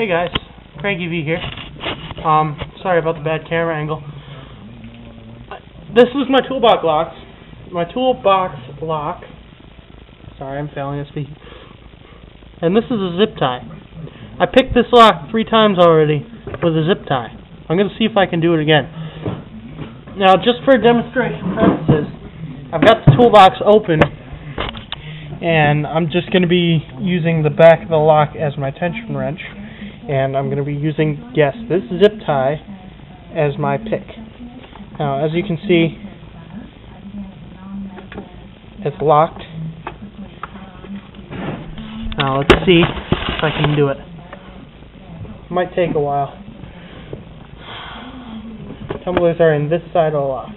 Hey guys, Craigie V here. Sorry about the bad camera angle. This was my toolbox lock. Sorry, I'm failing to speak. And this is a zip tie. I picked this lock 3 times already with a zip tie. I'm going to see if I can do it again. Now, just for demonstration purposes, I've got the toolbox open, and I'm just going to be using the back of the lock as my tension wrench, and I'm going to be using, yes, this zip tie as my pick. Now, as you can see, it's locked. Now, let's see if I can do it. Might take a while. Tumblers are in this side of the lock.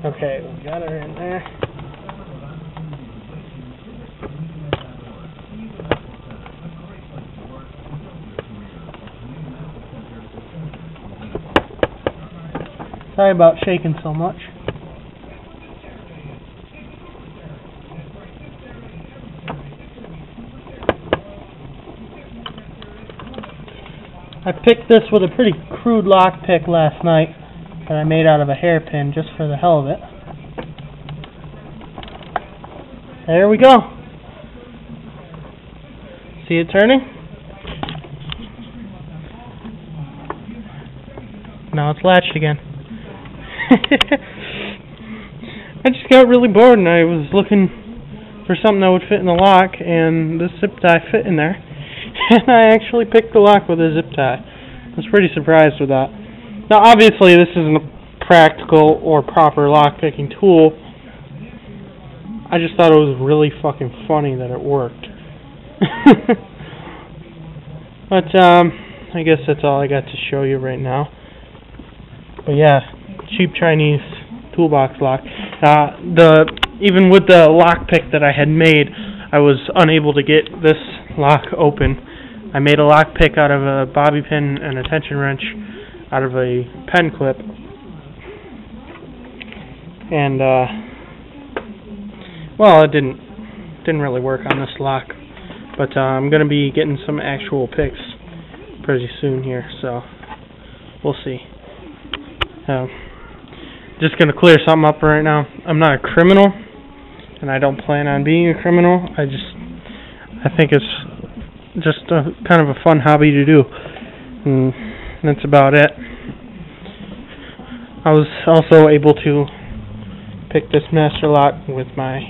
Okay, we got her in there. Sorry about shaking so much. I picked this with a pretty crude lock pick last night that I made out of a hairpin just for the hell of it. There we go. See it turning? Now it's latched again. I just got really bored and I was looking for something that would fit in the lock, and this zip tie fit in there. And I actually picked the lock with a zip tie. I was pretty surprised with that. Now obviously this isn't a practical or proper lock picking tool. I just thought it was really fucking funny that it worked. But I guess that's all I got to show you right now. But yeah, cheap Chinese toolbox lock. Even with the lock pick that I had made, I was unable to get this lock open. I made a lock pick out of a bobby pin and a tension wrench out of a pen clip, and well, it didn't really work on this lock. But I'm gonna be getting some actual picks pretty soon here, so we'll see. Just gonna clear something up right now. I'm not a criminal, and I don't plan on being a criminal. I think it's just kind of a fun hobby to do, and that's about it. I was also able to pick this master lock with my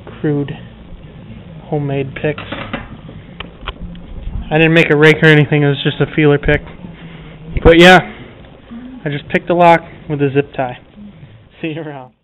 crude homemade picks. I didn't make a rake or anything, it was just a feeler pick. But yeah, I just picked the lock with a zip tie. See you around.